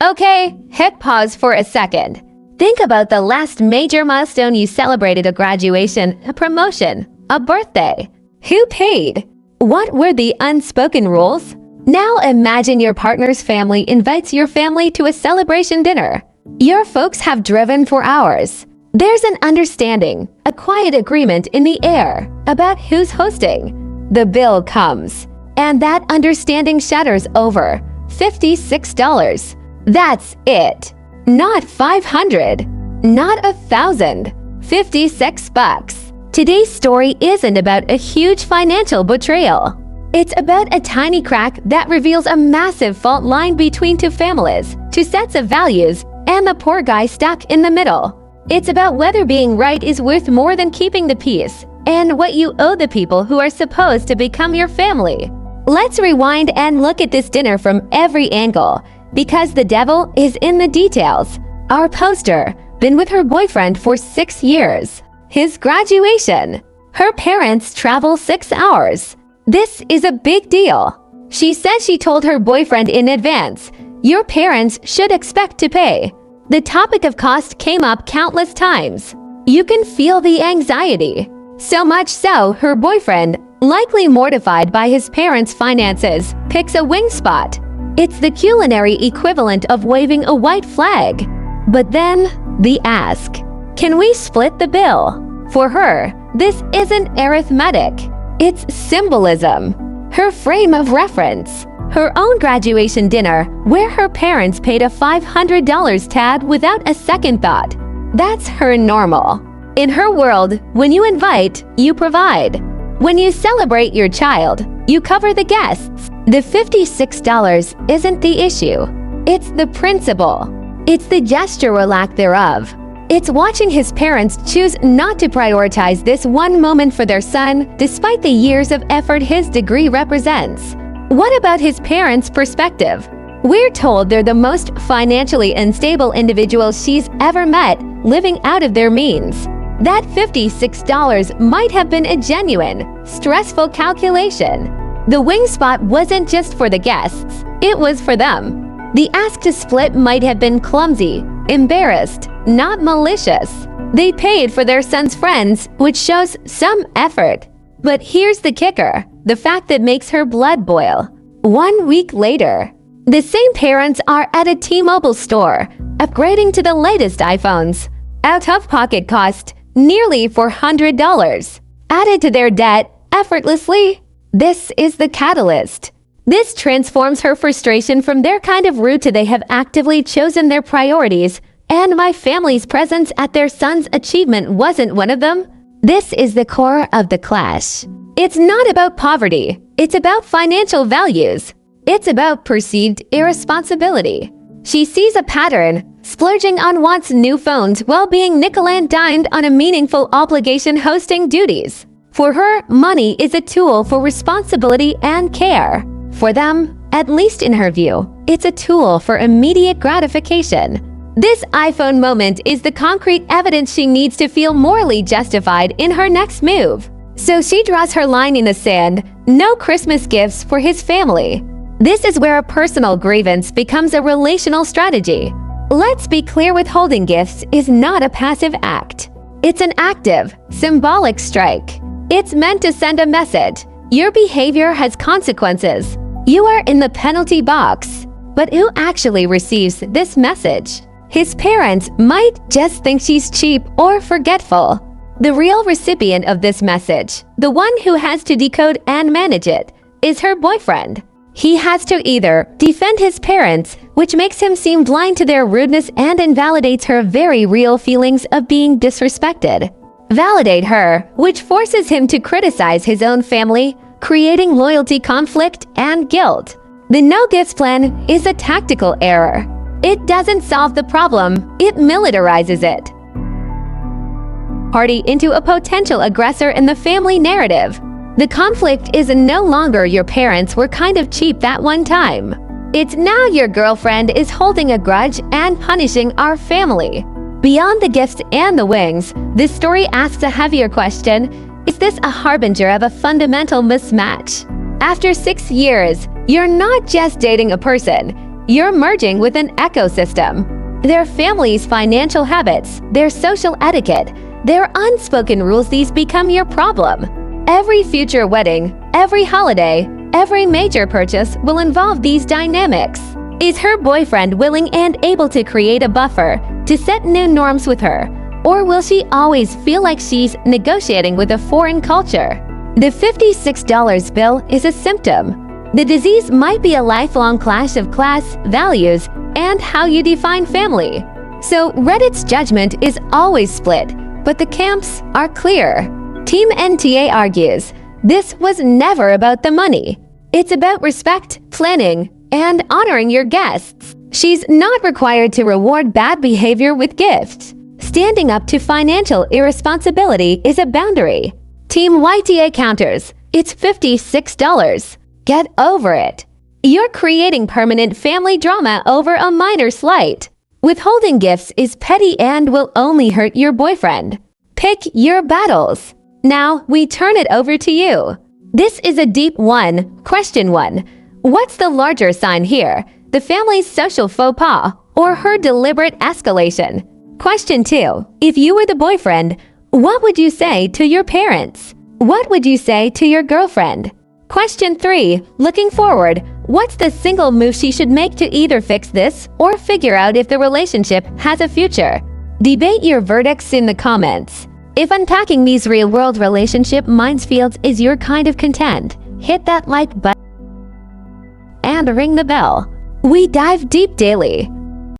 Okay, hit pause for a second. Think about the last major milestone you celebrated: a graduation, a promotion, a birthday. Who paid? What were the unspoken rules? Now imagine your partner's family invites your family to a celebration dinner. Your folks have driven for hours. There's an understanding, a quiet agreement in the air about who's hosting. The bill comes, and that understanding shatters over $56. That's it. Not $500, not $1,000, $56. Today's story isn't about a huge financial betrayal. It's about a tiny crack that reveals a massive fault line between two families, two sets of values, and the poor guy stuck in the middle. It's about whether being right is worth more than keeping the peace, and what you owe the people who are supposed to become your family. Let's rewind and look at this dinner from every angle, because the devil is in the details. Our poster, been with her boyfriend for 6 years. His graduation. Her parents travel 6 hours. This is a big deal. She says she told her boyfriend in advance, "Your parents should expect to pay." The topic of cost came up countless times. You can feel the anxiety. So much so, her boyfriend, likely mortified by his parents' finances, picks a wing spot. It's the culinary equivalent of waving a white flag. But then, the ask, can we split the bill? For her, this isn't arithmetic. It's symbolism. Her frame of reference. Her own graduation dinner, where her parents paid a $500 tab without a second thought. That's her normal. In her world, when you invite, you provide. When you celebrate your child, you cover the guests. The $56 isn't the issue. It's the principle. It's the gesture or lack thereof. It's watching his parents choose not to prioritize this one moment for their son, despite the years of effort his degree represents. What about his parents' perspective? We're told they're the most financially unstable individuals she's ever met, living out of their means. That $56 might have been a genuine, stressful calculation. The wing spot wasn't just for the guests, it was for them. The ask to split might have been clumsy, embarrassed, not malicious. They paid for their son's friends, which shows some effort. But here's the kicker, the fact that makes her blood boil. 1 week later, the same parents are at a T-Mobile store, upgrading to the latest iPhones. Out-of-pocket cost nearly $400. Added to their debt effortlessly. This is the catalyst. This transforms her frustration from "they're kind of rude" to "they have actively chosen their priorities, and my family's presence at their son's achievement wasn't one of them." This is the core of the clash. It's not about poverty. It's about financial values. It's about perceived irresponsibility. She sees a pattern, splurging on wants new phones while being nickel-and-dimed on a meaningful obligation hosting duties. For her, money is a tool for responsibility and care. For them, at least in her view, it's a tool for immediate gratification. This iPhone moment is the concrete evidence she needs to feel morally justified in her next move. So she draws her line in the sand: no Christmas gifts for his family. This is where a personal grievance becomes a relational strategy. Let's be clear, withholding gifts is not a passive act. It's an active, symbolic strike. It's meant to send a message. Your behavior has consequences. You are in the penalty box. But who actually receives this message? His parents might just think she's cheap or forgetful. The real recipient of this message, the one who has to decode and manage it, is her boyfriend. He has to either defend his parents, which makes him seem blind to their rudeness and invalidates her very real feelings of being disrespected. Validate her, which forces him to criticize his own family, creating loyalty conflict and guilt. The no gifts plan is a tactical error. It doesn't solve the problem, it militarizes it. Party into a potential aggressor in the family narrative. The conflict is no longer "your parents were kind of cheap that one time." It's now "your girlfriend is holding a grudge and punishing our family." Beyond the gifts and the wings, this story asks a heavier question: is this a harbinger of a fundamental mismatch? After 6 years, you're not just dating a person, You're merging with an ecosystem. Their family's financial habits, their social etiquette, their unspoken rules, these become your problem. Every future wedding, every holiday, every major purchase will involve these dynamics. Is her boyfriend willing and able to create a buffer to set new norms with her? Or will she always feel like she's negotiating with a foreign culture? The $56 bill is a symptom. The disease might be a lifelong clash of class, values, and how you define family. So Reddit's judgment is always split, but the camps are clear. Team NTA argues, this was never about the money. It's about respect, planning, and honoring your guests. She's not required to reward bad behavior with gifts. Standing up to financial irresponsibility is a boundary. Team YTA counters, it's $56. Get over it. You're creating permanent family drama over a minor slight. Withholding gifts is petty and will only hurt your boyfriend. Pick your battles. Now we turn it over to you. This is a deep one. Question 1. What's the larger sign here? The family's social faux pas or her deliberate escalation? Question 2. If you were the boyfriend, what would you say to your parents? What would you say to your girlfriend? Question 3. Looking forward, what's the single move she should make to either fix this or figure out if the relationship has a future? Debate your verdicts in the comments. If unpacking these real-world relationship minefields is your kind of content, hit that like button and ring the bell. We dive deep daily.